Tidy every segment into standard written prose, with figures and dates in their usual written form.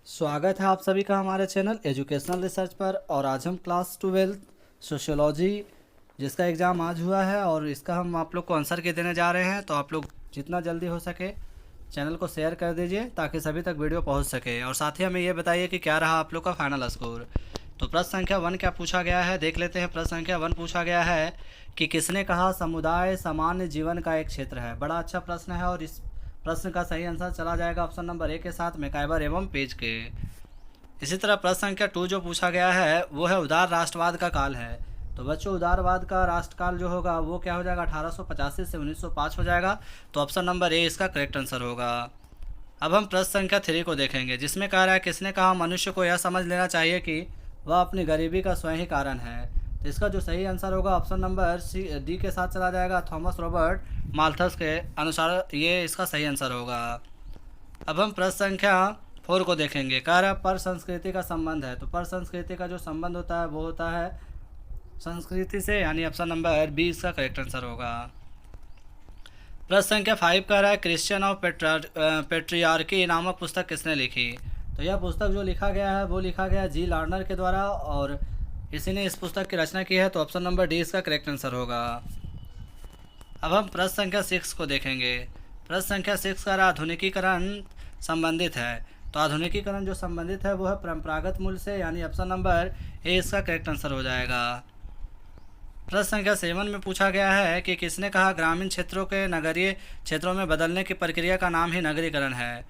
स्वागत है आप सभी का हमारे चैनल एजुकेशनल रिसर्च पर। और आज हम क्लास 12 सोशियोलॉजी जिसका एग्ज़ाम आज हुआ है और इसका हम आप लोग को आंसर के देने जा रहे हैं। तो आप लोग जितना जल्दी हो सके चैनल को शेयर कर दीजिए ताकि सभी तक वीडियो पहुंच सके। और साथ ही हमें ये बताइए कि क्या रहा आप लोग का फाइनल स्कोर। तो प्रश्न संख्या 1 क्या पूछा गया है, देख लेते हैं। प्रश्न संख्या 1 पूछा गया है कि किसने कहा समुदाय सामान्य जीवन का एक क्षेत्र है। बड़ा अच्छा प्रश्न है और इस प्रश्न का सही आंसर चला जाएगा ऑप्शन नंबर ए के साथ मैकाइवर एवं पेज के। इसी तरह प्रश्न संख्या 2 जो पूछा गया है वो है उदार राष्ट्रवाद का काल है। तो बच्चों उदारवाद का राष्ट्रकाल जो होगा वो क्या हो जाएगा, 1885 से 1905 हो जाएगा। तो ऑप्शन नंबर ए इसका करेक्ट आंसर होगा। अब हम प्रश्न संख्या 3 को देखेंगे जिसमें कह रहा है किसने कहा मनुष्य को यह समझ लेना चाहिए कि वह अपनी गरीबी का स्वयं ही कारण है। तो इसका जो सही आंसर होगा ऑप्शन नंबर डी के साथ चला जाएगा। थॉमस रॉबर्ट माल्थस के अनुसार ये इसका सही आंसर होगा। अब हम प्रश्न संख्या 4 को देखेंगे। कह रहा है पर संस्कृति का संबंध है। तो पर संस्कृति का जो संबंध होता है वो होता है संस्कृति से, यानी ऑप्शन नंबर बी इसका करेक्ट आंसर होगा। प्रश्न संख्या 5 कह रहा है क्रिश्चियन ऑफ पेट्रियार्की नामक पुस्तक किसने लिखी। तो यह पुस्तक जो लिखा गया है वो लिखा गया जी लार्नर के द्वारा और इसी ने इस पुस्तक की रचना की है। तो ऑप्शन नंबर डी इसका करेक्ट आंसर होगा। अब हम प्रश्न संख्या 6 को देखेंगे। प्रश्न संख्या 6 का आधुनिकीकरण संबंधित है। तो आधुनिकीकरण जो संबंधित है वो है परंपरागत मूल्य से, यानी ऑप्शन नंबर ए इसका करेक्ट आंसर हो जाएगा। प्रश्न संख्या 7 में पूछा गया है कि किसने कहा ग्रामीण क्षेत्रों के नगरीय क्षेत्रों में बदलने की प्रक्रिया का नाम ही नगरीकरण है।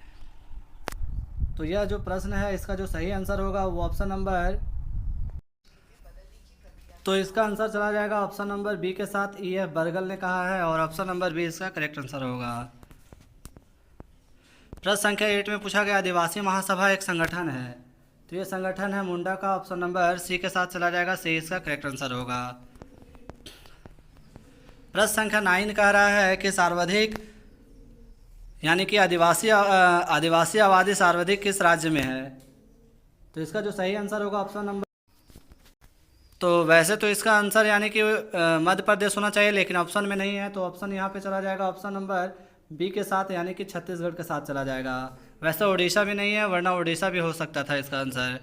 तो यह जो प्रश्न है इसका जो सही आंसर होगा वो ऑप्शन नंबर, तो इसका आंसर चला जाएगा ऑप्शन नंबर बी के साथ। ई एफ बर्गल ने कहा है और ऑप्शन नंबर बी इसका करेक्ट आंसर होगा। प्रश्न संख्या 8 में पूछा गया आदिवासी महासभा एक संगठन है। तो ये संगठन है मुंडा का। ऑप्शन नंबर सी के साथ चला जाएगा, सी इसका करेक्ट आंसर होगा। प्रश्न संख्या 9 कह रहा है कि सर्वाधिक यानी कि आदिवासी आबादी सर्वाधिक किस राज्य में है। तो इसका जो सही आंसर होगा ऑप्शन नंबर, तो वैसे तो इसका आंसर यानी कि मध्य प्रदेश होना चाहिए, लेकिन ऑप्शन में नहीं है। तो ऑप्शन यहाँ पे चला जाएगा ऑप्शन नंबर बी के साथ, यानी कि छत्तीसगढ़ के साथ चला जाएगा। वैसे उड़ीसा भी नहीं है, वरना उड़ीसा भी हो सकता था इसका आंसर।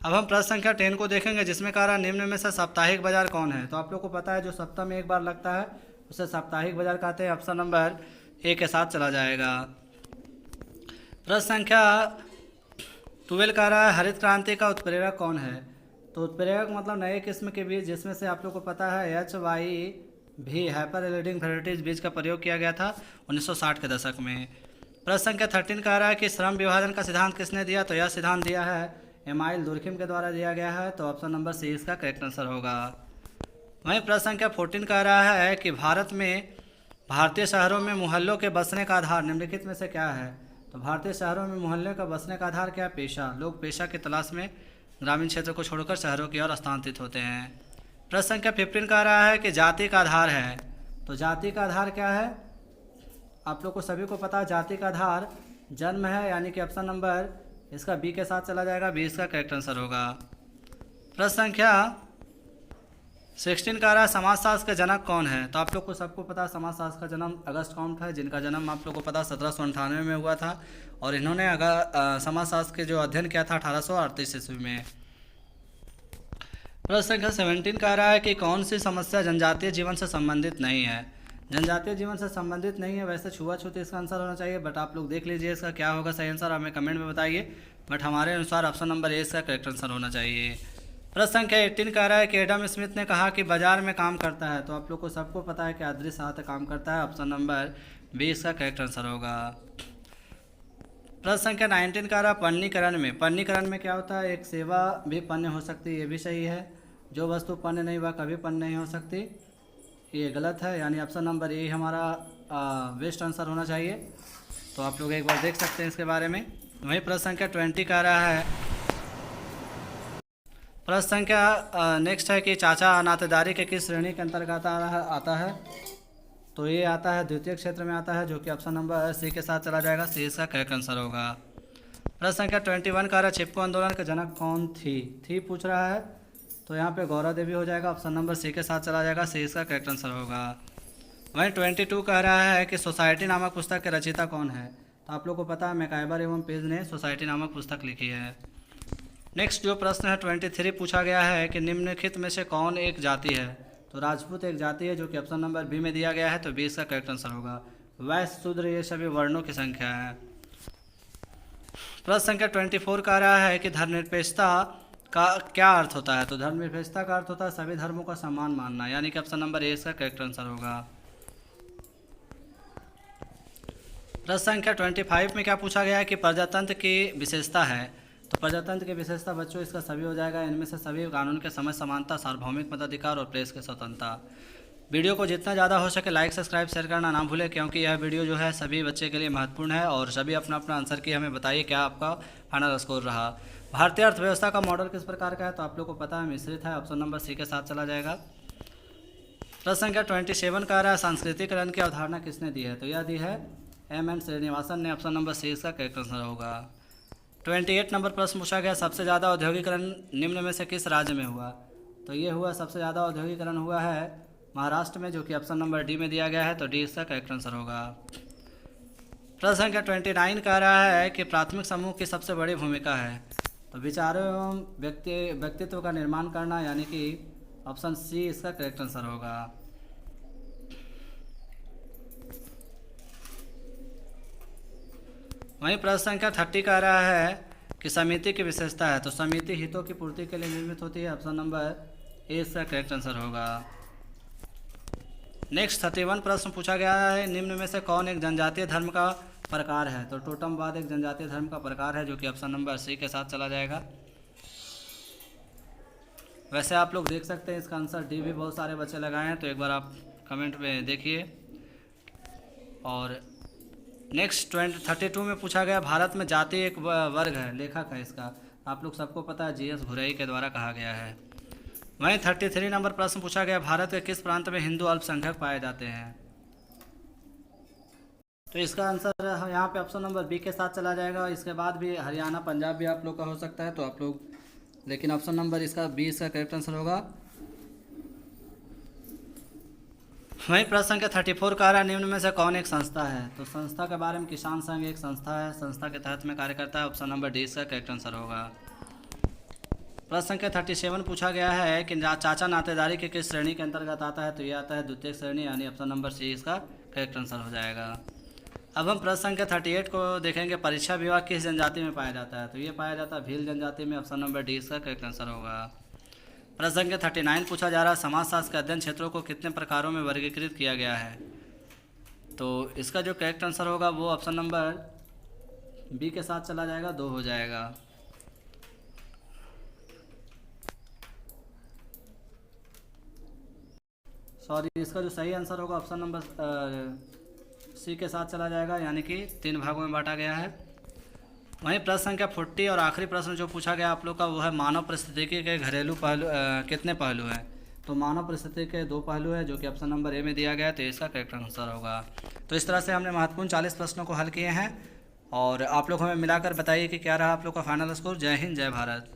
अब हम प्रश्न संख्या 10 को देखेंगे जिसमें कह रहा है निम्न में से साप्ताहिक बाजार कौन है। तो आप लोग को पता है जो सप्ताह में एक बार लगता है उसे साप्ताहिक बाजार कहते हैं। ऑप्शन नंबर ए के साथ चला जाएगा। प्रश्न संख्या 12 कह रहा है हरित क्रांति का उत्प्रेरक कौन है। तो उत्प्रेरक मतलब नए किस्म के बीज, जिसमें से आप लोग को पता है HYV हाइपर एलिडिंग वेराइटीज बीज का प्रयोग किया गया था 1960 के दशक में। प्रश्न संख्या 13 कह रहा है कि श्रम विभाजन का सिद्धांत किसने दिया। तो यह सिद्धांत दिया है एमाइल दुर्खिम के द्वारा दिया गया है। तो ऑप्शन नंबर सी इसका करेक्ट आंसर होगा। वहीं प्रश्न संख्या 14 कह रहा है कि भारतीय शहरों में मोहल्लों के बसने का आधार निम्नलिखित में से क्या है। तो भारतीय शहरों में मोहल्ले का बसने का आधार क्या है, पेशा। लोग पेशा की तलाश में ग्रामीण क्षेत्र को छोड़कर शहरों की ओर स्थानांतरित होते हैं। प्रश्न संख्या 15 कह रहा है कि जाति का आधार है। तो जाति का आधार क्या है, आप लोग को सभी को पता है जाति का आधार जन्म है, यानी कि ऑप्शन नंबर इसका बी के साथ चला जाएगा, बी इसका करेक्ट आंसर होगा। प्रश्न संख्या 16 कह रहा है समाजशास्त्र के जनक कौन है। तो आप लोग को सबको पता है समाजशास्त्र का जन्म अगस्त कॉम्ट है, जिनका जन्म आप लोग को पता 1798 में हुआ था और इन्होंने समाजशास्त्र के जो अध्ययन किया था 1838 ईस्वी में। प्रश्न संख्या 17 कह रहा है कि कौन सी समस्या जनजातीय जीवन से संबंधित नहीं है। जनजातीय जीवन से संबंधित नहीं है, वैसे छुआछूत इसका आंसर होना चाहिए, बट आप लोग देख लीजिए इसका क्या होगा सही आंसर, हमें कमेंट में बताइए। बट हमारे अनुसार ऑप्शन नंबर ए इसका करेक्ट आंसर होना चाहिए। प्रश्न संख्या 18 कह रहा है कि एडम स्मिथ ने कहा कि बाजार में काम करता है। तो आप लोग को सबको पता है कि अदृश्य हाथ काम करता है। ऑप्शन नंबर बी इसका करेक्ट आंसर होगा। प्रश्न संख्या 19 कह रहा है पन्नीकरण में क्या होता है, एक सेवा भी पन्य हो सकती है, ये भी सही है। जो वस्तु पन्य नहीं वह कभी पन्य नहीं हो सकती, ये गलत है, यानी ऑप्शन नंबर ए हमारा बेस्ट आंसर होना चाहिए। तो आप लोग एक बार देख सकते हैं इसके बारे में। वहीं प्रश्न संख्या 20 कह रहा है, प्रश्न संख्या नेक्स्ट है कि चाचा नातेदारी के किस श्रेणी के अंतर्गत आता है। तो ये आता है द्वितीय क्षेत्र में आता है, जो कि ऑप्शन नंबर सी के साथ चला जाएगा, सी इसका करेक्ट आंसर होगा। प्रश्न संख्या 21 कह रहा है चिपको आंदोलन के जनक कौन थी पूछ रहा है। तो यहाँ पे गौरा देवी हो जाएगा, ऑप्शन नंबर सी के साथ चला जाएगा, सी इसका करेक्ट आंसर होगा। वहीं 22 कह रहा है कि सोसाइटी नामक पुस्तक के रचयिता कौन है। तो आप लोग को पता है मैकाइबर एवं पेज ने सोसाइटी नामक पुस्तक लिखी है। नेक्स्ट जो प्रश्न है 23 पूछा गया है कि निम्नलिखित में से कौन एक जाति है। तो राजपूत एक जाति है, जो कि ऑप्शन नंबर बी में दिया गया है, तो बी इसका करेक्ट आंसर होगा। वैश्य, शूद्र ये सभी वर्णों की संख्या है। प्रश्न संख्या 24 कह रहा है कि धर्मनिरपेक्षता का क्या अर्थ होता है। तो धर्मनिरपेक्षता का अर्थ होता है सभी धर्मों का सम्मान मानना, यानी कि ऑप्शन नंबर ए इसका करेक्ट आंसर होगा। प्रश्न संख्या 25 में क्या पूछा गया है कि प्रजातंत्र की विशेषता है। तो प्रजातंत्र की विशेषता बच्चों इसका सभी हो जाएगा। इनमें से सभी कानून के समझ, समानता, सार्वभौमिक मताधिकार और प्रेस की स्वतंत्रता। वीडियो को जितना ज़्यादा हो सके लाइक, सब्सक्राइब, शेयर करना ना भूलें, क्योंकि यह वीडियो जो है सभी बच्चे के लिए महत्वपूर्ण है। और सभी अपना अपना आंसर की हमें बताइए क्या आपका फाइनल स्कोर रहा। भारतीय अर्थव्यवस्था का मॉडल किस प्रकार का है। तो आप लोग को पता है मिश्रित है, ऑप्शन नंबर सी के साथ चला जाएगा। प्रश्न संख्या 27 कह रहा है सांस्कृतिकरण की अवधारणा किसने दी है। तो यह दी है M.N. श्रीनिवासन ने, ऑप्शन नंबर सी इसका करेक्ट आंसर होगा। 28 नंबर प्रश्न पूछा गया सबसे ज़्यादा औद्योगिकरण निम्न में से किस राज्य में हुआ। तो ये हुआ सबसे ज़्यादा औद्योगिकरण हुआ है महाराष्ट्र में, जो कि ऑप्शन नंबर डी में दिया गया है, तो डी इसका करेक्ट आंसर होगा। प्रश्न संख्या 29 कह रहा है कि प्राथमिक समूह की सबसे बड़ी भूमिका है। तो विचारों एवं व्यक्तित्व का निर्माण करना, यानी कि ऑप्शन सी इसका करेक्ट आंसर होगा। वहीं प्रश्न संख्या 30 कह रहा है कि समिति की विशेषता है। तो समिति हितों की पूर्ति के लिए निर्मित होती है, ऑप्शन नंबर ए इसका करेक्ट आंसर होगा। नेक्स्ट 31 प्रश्न पूछा गया है निम्न में से कौन एक जनजातीय धर्म का प्रकार है। तो टोटमवाद एक जनजातीय धर्म का प्रकार है, जो कि ऑप्शन नंबर सी के साथ चला जाएगा। वैसे आप लोग देख सकते हैं इसका आंसर डी भी बहुत सारे बच्चे लगाए हैं, तो एक बार आप कमेंट में देखिए। और नेक्स्ट 32 में पूछा गया भारत में जाति एक वर्ग है, लेखक है इसका। आप लोग सबको पता है GS घुरई के द्वारा कहा गया है। वहीं 33 नंबर प्रश्न पूछा गया भारत के किस प्रांत में हिंदू अल्पसंख्यक पाए जाते हैं। तो इसका आंसर यहाँ पे ऑप्शन नंबर बी के साथ चला जाएगा। इसके बाद भी हरियाणा, पंजाब भी आप लोग का हो सकता है, तो आप लोग, लेकिन ऑप्शन नंबर इसका बी इसका करेक्ट आंसर होगा। वहीं प्रश्न संख्या 34 कह रहा है निम्न में से कौन एक संस्था है। तो संस्था के बारे में किसान संघ एक संस्था है, संस्था के तहत में कार्य करता है, ऑप्शन नंबर डी इसका करेक्ट आंसर होगा। प्रश्न संख्या 37 पूछा गया है कि चाचा नातेदारी के किस श्रेणी के अंतर्गत आता है। तो ये आता है द्वितीय श्रेणी, यानी ऑप्शन नंबर सी इसका करेक्ट आंसर हो जाएगा। अब हम प्रश्न संख्या 38 को देखेंगे परीक्षा विभाग किस जनजाति में पाया जाता है। तो ये पाया जाता है भील जनजाति में, ऑप्शन नंबर डी इसका करेक्ट आंसर होगा। प्रश्न संख्या 39 पूछा जा रहा है समाजशास्त्र के अध्ययन क्षेत्रों को कितने प्रकारों में वर्गीकृत किया गया है। तो इसका जो करेक्ट आंसर होगा वो ऑप्शन नंबर बी के साथ चला जाएगा, 2 हो जाएगा। सॉरी, इसका जो सही आंसर होगा ऑप्शन नंबर सी के साथ चला जाएगा, यानी कि 3 भागों में बांटा गया है। वहीं प्रश्न संख्या 40 और आखिरी प्रश्न जो पूछा गया आप लोग का वो है मानव पारिस्थितिकी के घरेलू पहलू कितने पहलू हैं। तो मानव पारिस्थितिकी के 2 पहलू हैं, जो कि ऑप्शन नंबर ए में दिया गया है, तो इसका करेक्ट आंसर होगा। तो इस तरह से हमने महत्वपूर्ण 40 प्रश्नों को हल किए हैं, और आप लोग हमें मिलाकर बताइए कि क्या रहा आप लोग का फाइनल स्कोर। जय हिंद, जय भारत।